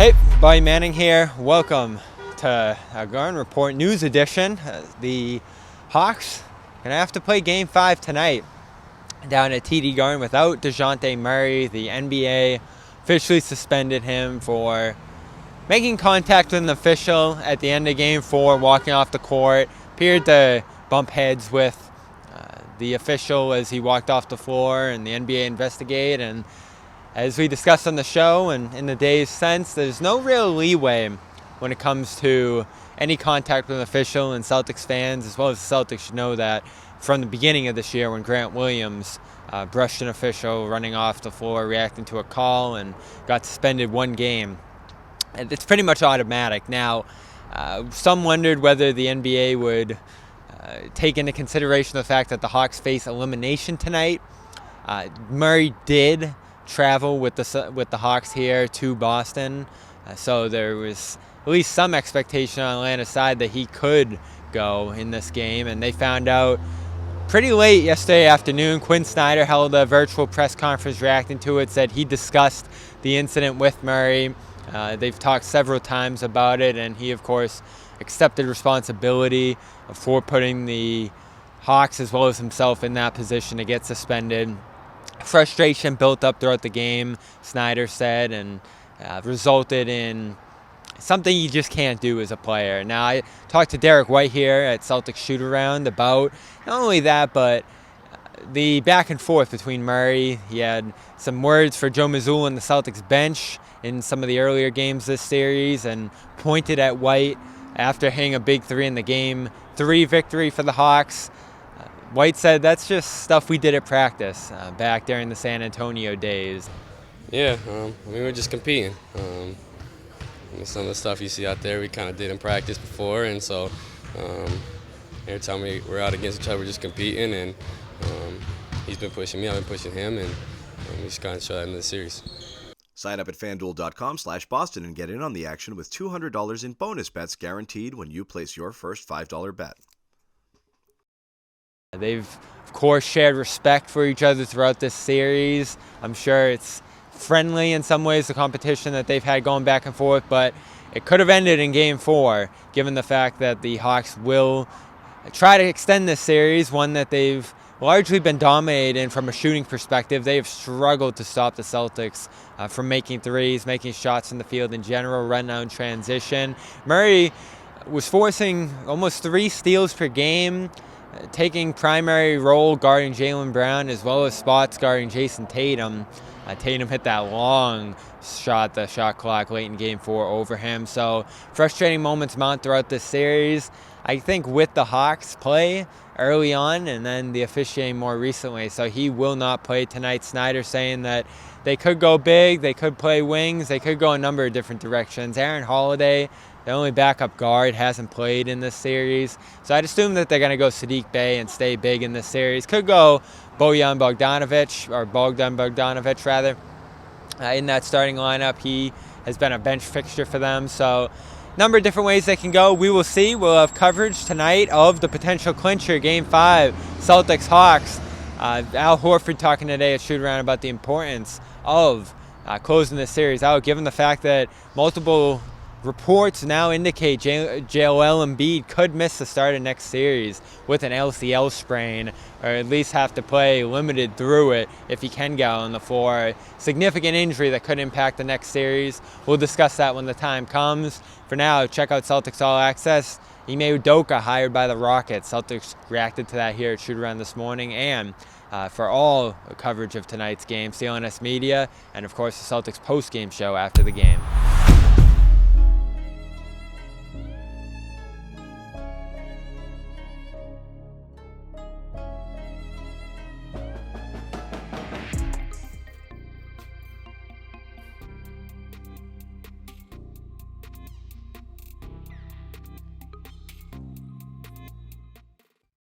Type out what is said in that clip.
Hey, Buddy Manning here. Welcome to our Garden Report News Edition. The Hawks are going to have to play Game 5 tonight down at TD Garden without Dejounte Murray. The NBA officially suspended him for making contact with an official at the end of Game 4, walking off the court. Appeared to bump heads with the official as he walked off the floor, and the NBA investigated. And as we discussed on the show and in the days since, there's no real leeway when it comes to any contact with an official, and Celtics fans, as well as the Celtics, should know that from the beginning of this year when Grant Williams brushed an official running off the floor, reacting to a call, and got suspended 1 game. And it's pretty much automatic. Now, some wondered whether the NBA would take into consideration the fact that the Hawks face elimination tonight. Murray did travel with the Hawks here to Boston, so there was at least some expectation on Atlanta's side that he could go in this game, and they found out pretty late yesterday afternoon. Quinn Snyder held a virtual press conference reacting to it, said he discussed the incident with Murray. They've talked several times about it, and he, of course, accepted responsibility for putting the Hawks as well as himself in that position to get suspended. Frustration built up throughout the game, Snyder said, and resulted in something you just can't do as a player. Now, I talked to Derrick White here at Celtics shootaround about not only that, but the back and forth between Murray. He had some words for Joe Mazzulla and the Celtics bench in some of the earlier games this series, and pointed at White after hitting a big 3 in the Game 3 victory for the Hawks. White said that's just stuff we did at practice back during the San Antonio days. Yeah, we're just competing. Some of the stuff you see out there we kind of did in practice before, and so every time we're out against each other, we're just competing, and he's been pushing me, I've been pushing him, and we just kind of show that in the series. Sign up at FanDuel.com/Boston and get in on the action with $200 in bonus bets guaranteed when you place your first $5 bet. They've, of course, shared respect for each other throughout this series. I'm sure it's friendly in some ways, the competition that they've had going back and forth, but it could have ended in Game 4, given the fact that the Hawks will try to extend this series, one that they've largely been dominated from a shooting perspective. They have struggled to stop the Celtics from making threes, making shots in the field in general, run out transition. Murray was forcing almost 3 steals per game, taking primary role guarding Jaylen Brown as well as spots guarding Jason Tatum. Tatum hit that long shot, the shot clock late in Game 4 over him. So frustrating moments mount throughout this series. I think with the Hawks play early on and then the officiating more recently. So he will not play tonight. Snyder saying that they could go big, they could play wings, they could go a number of different directions. Aaron Holiday, the only backup guard, hasn't played in this series. So I'd assume that they're going to go Saddiq Bey and stay big in this series. Could go Bogdan Bogdanovic, rather, in that starting lineup. He has been a bench fixture for them. So number of different ways they can go. We will see. We'll have coverage tonight of the potential clincher, Game 5, Celtics-Hawks. Al Horford talking today at shootaround about the importance of closing this series out, given the fact that multiple reports now indicate Joel Embiid could miss the start of next series with an LCL sprain, or at least have to play limited through it if he can get on the floor. Significant injury that could impact the next series. We'll discuss that when the time comes. For now, check out Celtics All Access. Ime Udoka hired by the Rockets. Celtics reacted to that here at shootaround this morning. And for all coverage of tonight's game, CLNS Media, and of course the Celtics post-game show after the game.